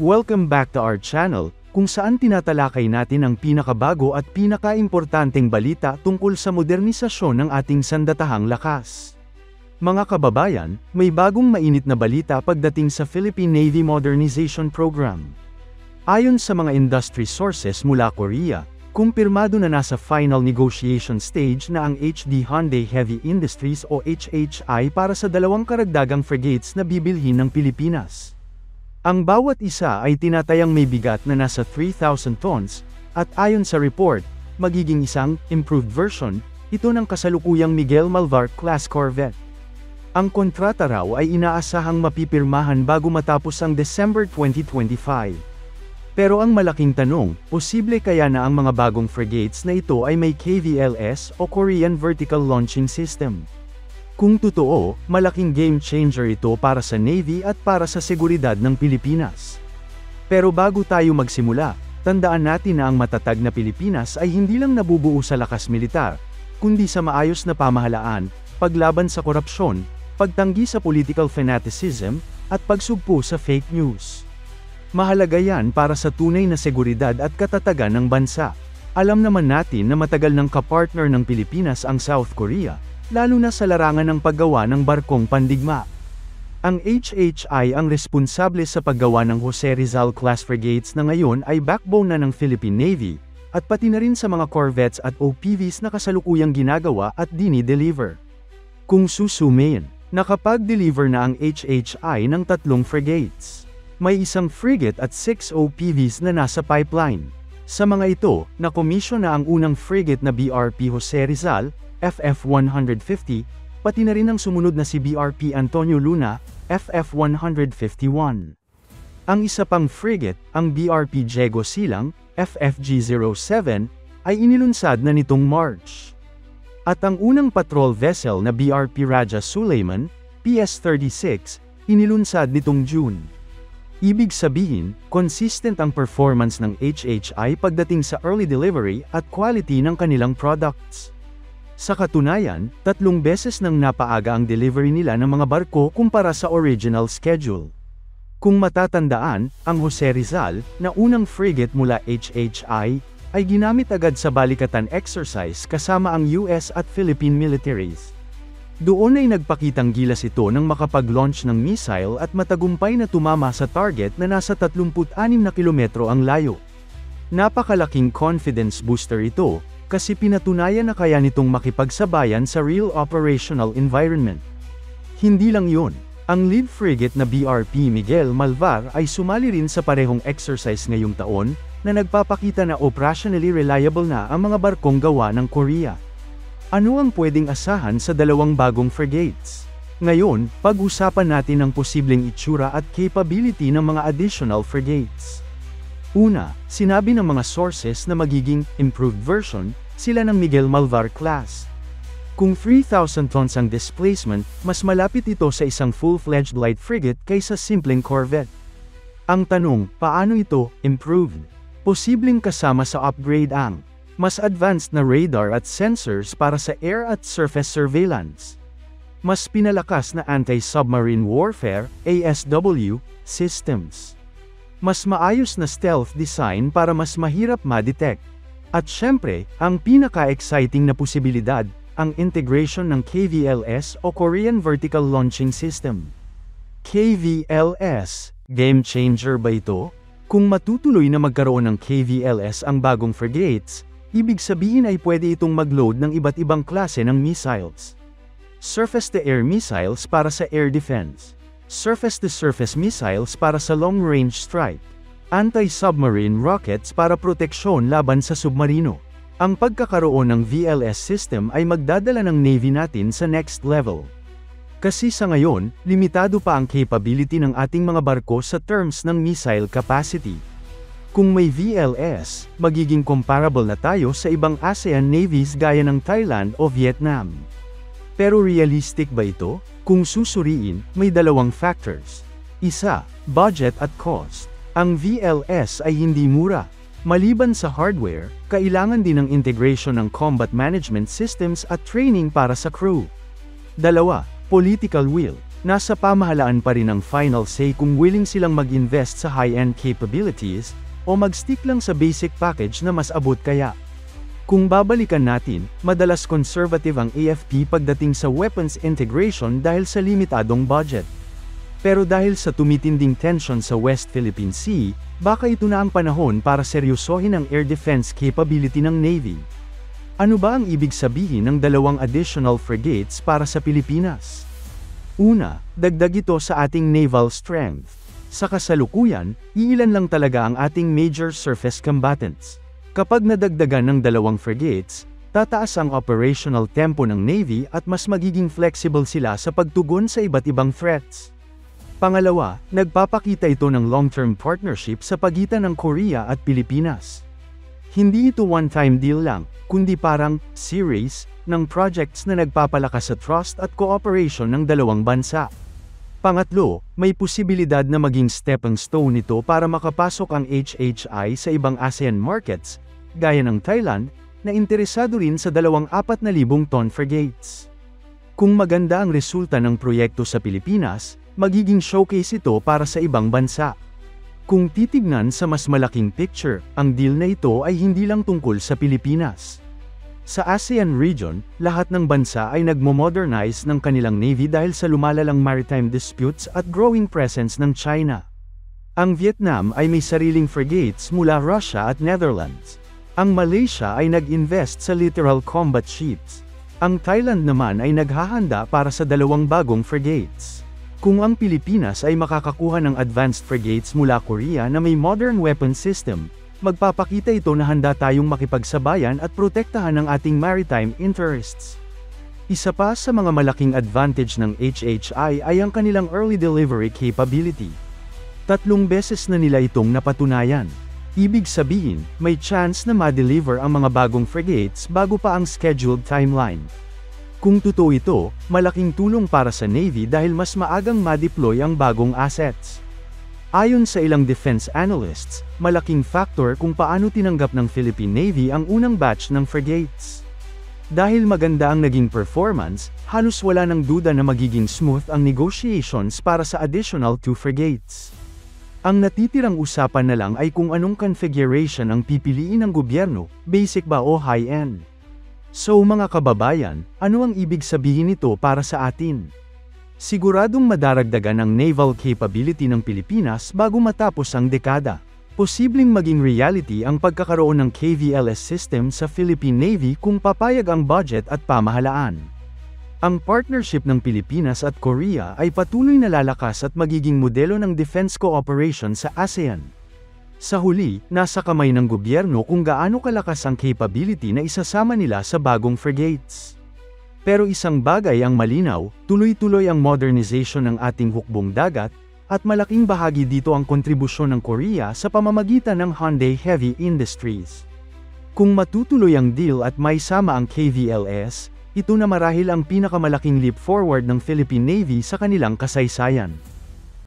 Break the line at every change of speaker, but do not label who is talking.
Welcome back to our channel, kung saan tinatalakay natin ang pinakabago at pinakaimportanteng balita tungkol sa modernisasyon ng ating sandatahang lakas. Mga kababayan, may bagong mainit na balita pagdating sa Philippine Navy Modernization Program. Ayon sa mga industry sources mula Korea, kumpirmado na nasa final negotiation stage na ang HD Hyundai Heavy Industries o HHI para sa dalawang karagdagang frigates na bibilhin ng Pilipinas. Ang bawat isa ay tinatayang may bigat na nasa 3,000 tons, at ayon sa report, magiging isang improved version ito ng kasalukuyang Miguel Malvar class corvette. Ang kontrata raw ay inaasahang mapipirmahan bago matapos ang December 2025. Pero ang malaking tanong, posible kaya na ang mga bagong frigates na ito ay may KVLS o Korean Vertical Launching System? Kung totoo, malaking game changer ito para sa Navy at para sa seguridad ng Pilipinas. Pero bago tayo magsimula, tandaan natin na ang matatag na Pilipinas ay hindi lang nabubuo sa lakas militar, kundi sa maayos na pamahalaan, paglaban sa korupsyon, pagtanggi sa political fanaticism, at pagsugpo sa fake news. Mahalaga yan para sa tunay na seguridad at katatagan ng bansa. Alam naman natin na matagal ng kapartner ng Pilipinas ang South Korea, lalo na sa larangan ng paggawa ng barkong pandigma. Ang HHI ang responsable sa paggawa ng Jose Rizal class frigates na ngayon ay backbone na ng Philippine Navy, at pati na rin sa mga corvettes at OPVs na kasalukuyang ginagawa at dini-deliver. Kung susumayin, nakapag-deliver na ang HHI ng 3 frigates. May 1 frigate at 6 OPVs na nasa pipeline. Sa mga ito, nakomisyon na ang unang frigate na BRP Jose Rizal, FF-150, pati na rin ang sumunod na si BRP Antonio Luna, FF-151. Ang isa pang frigate, ang BRP Diego Silang, FFG-07, ay inilunsad na nitong March. At ang unang patrol vessel na BRP Raja Sulaiman, PS-36, inilunsad nitong June. Ibig sabihin, consistent ang performance ng HHI pagdating sa early delivery at quality ng kanilang products. Sa katunayan, 3 beses nang napaaga ang delivery nila ng mga barko kumpara sa original schedule. Kung matatandaan, ang Jose Rizal, na unang frigate mula HHI, ay ginamit agad sa balikatan exercise kasama ang US at Philippine militaries. Doon ay nagpakitang gilas ito nang makapag-launch ng missile at matagumpay na tumama sa target na nasa 36 na kilometro ang layo. Napakalaking confidence booster ito, kasi pinatunayan na kaya nitong makipagsabayan sa real operational environment. Hindi lang yun, ang lead frigate na BRP Miguel Malvar ay sumali rin sa parehong exercise ngayong taon, na nagpapakita na operationally reliable na ang mga barkong gawa ng Korea. Ano ang pwedeng asahan sa 2 bagong frigates? Ngayon, pag-usapan natin ang posibleng itsura at capability ng mga additional frigates. Una, sinabi ng mga sources na magiging improved version sila ng Miguel Malvar class. Kung 3,000 tons ang displacement, mas malapit ito sa isang full-fledged light frigate kaysa simpleng corvette. Ang tanong, paano ito improved? Posibleng kasama sa upgrade ang mas advanced na radar at sensors para sa air at surface surveillance, mas pinalakas na anti-submarine warfare (ASW) systems, mas maayos na stealth design para mas mahirap ma-detect, at syempre, ang pinaka-exciting na posibilidad, ang integration ng KVLS o Korean Vertical Launching System. KVLS, game changer ba ito? Kung matutuloy na magkaroon ng KVLS ang bagong frigates, ibig sabihin ay pwede itong mag-load ng iba't ibang klase ng missiles. Surface-to-air missiles para sa air defense. Surface-to-surface missiles para sa long-range strike. Anti-submarine rockets para proteksyon laban sa submarino. Ang pagkakaroon ng VLS system ay magdadala ng Navy natin sa next level. Kasi sa ngayon, limitado pa ang capability ng ating mga barko sa terms ng missile capacity. Kung may VLS, magiging comparable na tayo sa ibang ASEAN navies gaya ng Thailand o Vietnam. Pero realistic ba ito? Kung susuriin, may 2 factors. Isa, budget at cost. Ang VLS ay hindi mura. Maliban sa hardware, kailangan din ng integration ng combat management systems at training para sa crew. 2, political will. nasa pamahalaan pa rin ang final say kung willing silang mag-invest sa high-end capabilities, o mag-stick lang sa basic package na mas abot kaya. Kung babalikan natin, madalas conservative ang AFP pagdating sa weapons integration dahil sa limitadong budget. Pero dahil sa tumitinding tension sa West Philippine Sea, baka ito na ang panahon para seryosohin ang air defense capability ng Navy. Ano ba ang ibig sabihin ng 2 additional frigates para sa Pilipinas? Una, dagdag ito sa ating naval strength. Sa kasalukuyan, iilan lang talaga ang ating major surface combatants. Kapag nadagdagan ng 2 frigates, tataas ang operational tempo ng Navy at mas magiging flexible sila sa pagtugon sa iba't ibang threats. Pangalawa, nagpapakita ito ng long-term partnership sa pagitan ng Korea at Pilipinas. Hindi ito one-time deal lang, kundi parang series ng projects na nagpapalakas sa trust at cooperation ng 2 bansa. Pangatlo, may posibilidad na maging stepping stone ito para makapasok ang HHI sa ibang ASEAN markets, gaya ng Thailand, na interesado rin sa 4,000-ton frigates. Kung maganda ang resulta ng proyekto sa Pilipinas, magiging showcase ito para sa ibang bansa. Kung titignan sa mas malaking picture, ang deal na ito ay hindi lang tungkol sa Pilipinas. Sa ASEAN region, lahat ng bansa ay nagmo-modernize ng kanilang navy dahil sa lumalalang maritime disputes at growing presence ng China. Ang Vietnam ay may sariling frigates mula Russia at Netherlands. Ang Malaysia ay nag-invest sa littoral combat ships. Ang Thailand naman ay naghahanda para sa 2 bagong frigates. Kung ang Pilipinas ay makakakuha ng advanced frigates mula Korea na may modern weapon system, magpapakita ito na handa tayong makipagsabayan at protektahan ang ating maritime interests. Isa pa sa mga malaking advantage ng HHI ay ang kanilang early delivery capability. 3 beses na nila itong napatunayan. Ibig sabihin, may chance na ma-deliver ang mga bagong frigates bago pa ang scheduled timeline. Kung totoo ito, malaking tulong para sa Navy dahil mas maagang ma-deploy ang bagong assets. Ayon sa ilang defense analysts, malaking factor kung paano tinanggap ng Philippine Navy ang unang batch ng frigates. Dahil maganda ang naging performance, halos wala ng duda na magiging smooth ang negotiations para sa additional 2 frigates. Ang natitirang usapan na lang ay kung anong configuration ang pipiliin ng gobyerno, basic ba o high-end. So mga kababayan, ano ang ibig sabihin nito para sa atin? Siguradong madaragdagan ang naval capability ng Pilipinas bago matapos ang dekada. Posibleng maging reality ang pagkakaroon ng KVLS system sa Philippine Navy kung papayag ang budget at pamahalaan. Ang partnership ng Pilipinas at Korea ay patuloy na lalakas at magiging modelo ng defense cooperation sa ASEAN. Sa huli, nasa kamay ng gobyerno kung gaano kalakas ang capability na isasama nila sa bagong frigates. Pero isang bagay ang malinaw, tuloy-tuloy ang modernization ng ating hukbong dagat, at malaking bahagi dito ang kontribusyon ng Korea sa pamamagitan ng Hyundai Heavy Industries. Kung matutuloy ang deal at may sama ang KVLS, ito na marahil ang pinakamalaking leap forward ng Philippine Navy sa kanilang kasaysayan.